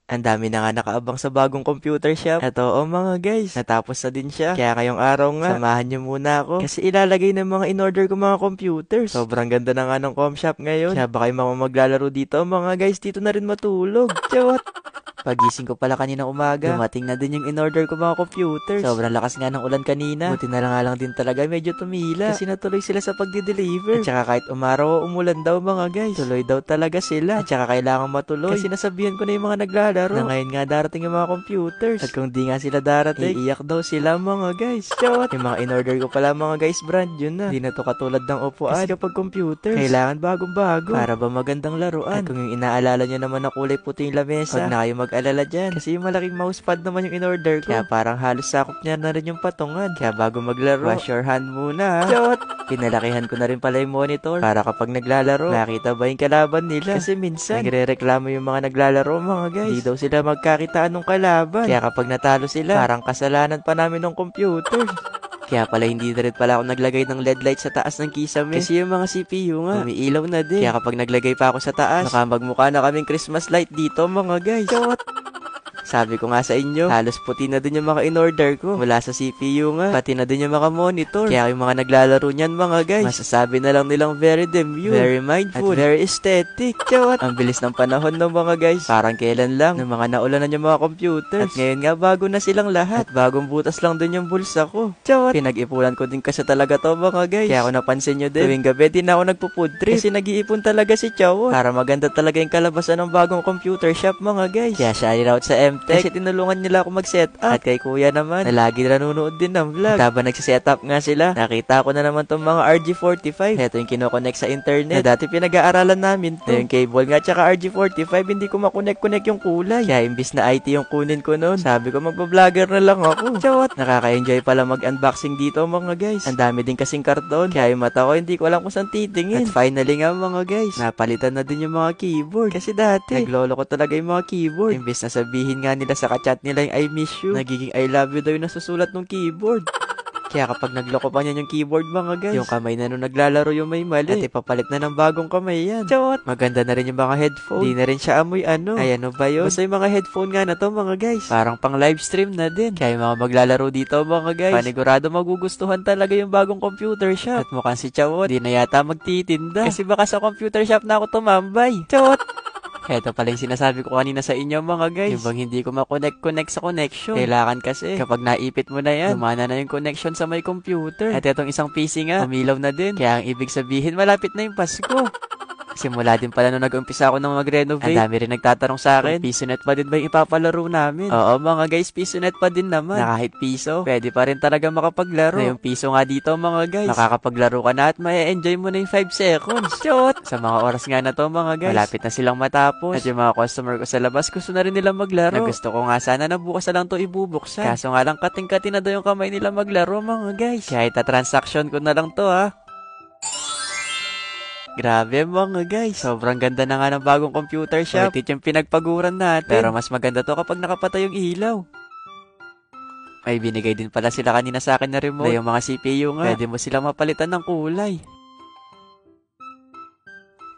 Ang dami na nga nakaabang sa bagong computer shop. At oo mga guys, natapos na din siya. Kaya ngayong araw nga, samahan niyo muna ako. Kasi ilalagay ng mga in-order ko mga computers. Sobrang ganda na nga ng com shop ngayon. Kaya baka yung mga maglalaro dito, mga guys, dito na rin matulog. Chawat! Pagising ko pala kaninang umaga, dumating na din yung in-order ko mga computers. Sobrang lakas nga ng ulan kanina. Buti na lang nga lang din talaga medyo tumila. Kasi natuloy sila sa pagdi-deliver. At saka kahit umaraw o umulan daw mga guys, tuloy daw talaga sila. At saka kailangan matuloy. Kasi nasabihan ko na yung mga naglalaro na ngayon nga darating yung mga computers. At kung di nga sila darating, iiyak daw sila mga guys. Chot! Yung mga in-order ko pala mga guys, brand yun na. Di na to katulad ng upuan. Kasi kapag computers, kailangan bagong-bago. Para ba magandang laruan. At kung yung inaalala nyo naman na kulay puti yung lamesa, wag na kayo mag-alala dyan. Kasi yung malaking mousepad naman yung in-order ko. Kaya parang halos sakop niya na rin yung patungan. Kaya bago maglaro, wash your hand muna. Chot! Pinalakihan ko na rin pala yung monitor. Para kapag naglalaro, nakita ba yung kalaban nila? Kasi minsan, nagre-reklamo yung mga naglalaro mga guys. Di daw sila magkakitaan ng kalaban. Kaya kapag natalo sila, parang kasalanan pa namin ng computer. Kaya pala hindi na rin pala ako naglagay ng LED light sa taas ng kisame. Kasi yung mga CPU nga, umiilaw na din. Kaya kapag naglagay pa ako sa taas, nakamagmukha na kaming Christmas light dito mga guys. Chot! Sabi ko nga sa inyo, halos puti na din yung mga in-order ko. Mula sa CPU nga, pati na din yung mga monitor. Kaya yung mga naglalaro niyan mga guys, masasabi na lang nilang very demure, very mindful, at very aesthetic. Chawat! Ang bilis ng panahon ng mga guys. Parang kailan lang, ng mga naulanan yung mga computers. At ngayon nga, bago na silang lahat. At bagong butas lang din yung bulsa ko. Chawat! Pinag-ipunan ko din kasi talaga to mga guys. Kaya ako napansin nyo din, tuwing gabi din ako nagpo-food trip. Kasi nag-iipon talaga si Chawat. Para maganda talaga yung kalabasan ng bagong computer shop mga guys. Kaya shout out sa kasi tinulungan nila ako mag-setup. At kay kuya naman, na lagi nanonood din ng vlog. At habang nagsisetup nga sila, nakita ko na naman tong mga RG45. Ito yung kinoconnect sa internet. Na dati pinag-aaralan namin to. Na yung cable nga tsaka RG45, hindi ko makonect-connect yung kulay. Kaya imbis na IT yung kunin ko noon, sabi ko magpa-vlogger na lang ako. Chawat! Nakaka-enjoy pala mag-unboxing dito mga guys. Ang dami din kasing karton. Kaya yung mata ko, hindi ko alam kung saan titingin. At finally nga mga guys, napalitan na din yung mga keyboard. Kasi dati, naglolo ko talaga yung mga keyboard. Imbis na sabihin nga nila sa kachat nila yung I miss you, nagiging I love you daw yung nasusulat ng keyboard. Kaya kapag nagloko pa niyan yung keyboard mga guys, yung kamay na nung naglalaro yung may mali, at ipapalit na ng bagong kamay yan. Chawat! Maganda na rin yung mga headphone. Di na rin siya amoy ano. Ay ano ba yun? Basta yung mga headphone nga na to mga guys, parang pang live stream na din. Kaya yung mga maglalaro dito mga guys, panigurado magugustuhan talaga yung bagong computer shop. At mukhang si Chawat, di na yata magtitinda. Kasi baka sa computer shop na ako tumambay. Chawat! Ito pala yung sinasabi ko kanina sa inyo mga guys. Yung bang hindi ko makonect sa connection. Kailangan kasi, kapag naipit mo na yan, lumana na yung connection sa may computer. At itong isang PC nga, umilaw na din. Kaya ang ibig sabihin, malapit na yung Pasko. Simula din pala nung nag-umpisa ako ng mag-renovate, ang dami rin nagtatanong sa akin, PisoNet pa din ba yung ipapalaro namin? Oo mga guys, PisoNet pa din naman. Na kahit piso, pwede pa rin talaga makapaglaro. Na yung piso nga dito mga guys, makakapaglaro ka na at ma-enjoy mo na yung 5 seconds. Shot! Sa mga oras nga na to mga guys, malapit na silang matapos. At yung mga customer ko sa labas, gusto na rin nilang maglaro. Na gusto ko nga sana na bukas na lang to ibubuksan. Kaso nga lang kating-kating na daw yung kamay nila maglaro mga guys. Kahit na transaction ko na lang to ha. Grabe mga guys, sobrang ganda na nga ng bagong computer shop. Worth it yung pinagpaguran natin. Pero mas maganda to kapag nakapatay yung ilaw. May binigay din pala sila kanina sa akin na remote. Na yung mga CPU nga, pwede mo silang mapalitan ng kulay.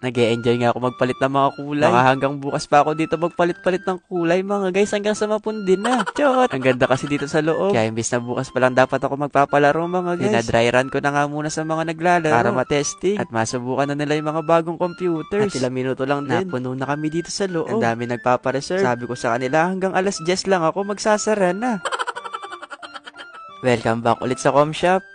Nag-e-enjoy nga ako magpalit ng mga kulay. Baka hanggang bukas pa ako dito magpalit-palit ng kulay mga guys hanggang sa mapundi na. Chot! Ang ganda kasi dito sa loob. Kaya imbis na bukas pa lang dapat ako magpapalaro mga guys, dinadry run ko na nga muna sa mga naglalaro para matesting at masubukan na nila yung mga bagong computers. At ilang minuto lang din, napuno na kami dito sa loob. Ang dami nagpapareserve. Sabi ko sa kanila hanggang alas 10 lang ako magsasara na. Welcome back ulit sa com shop.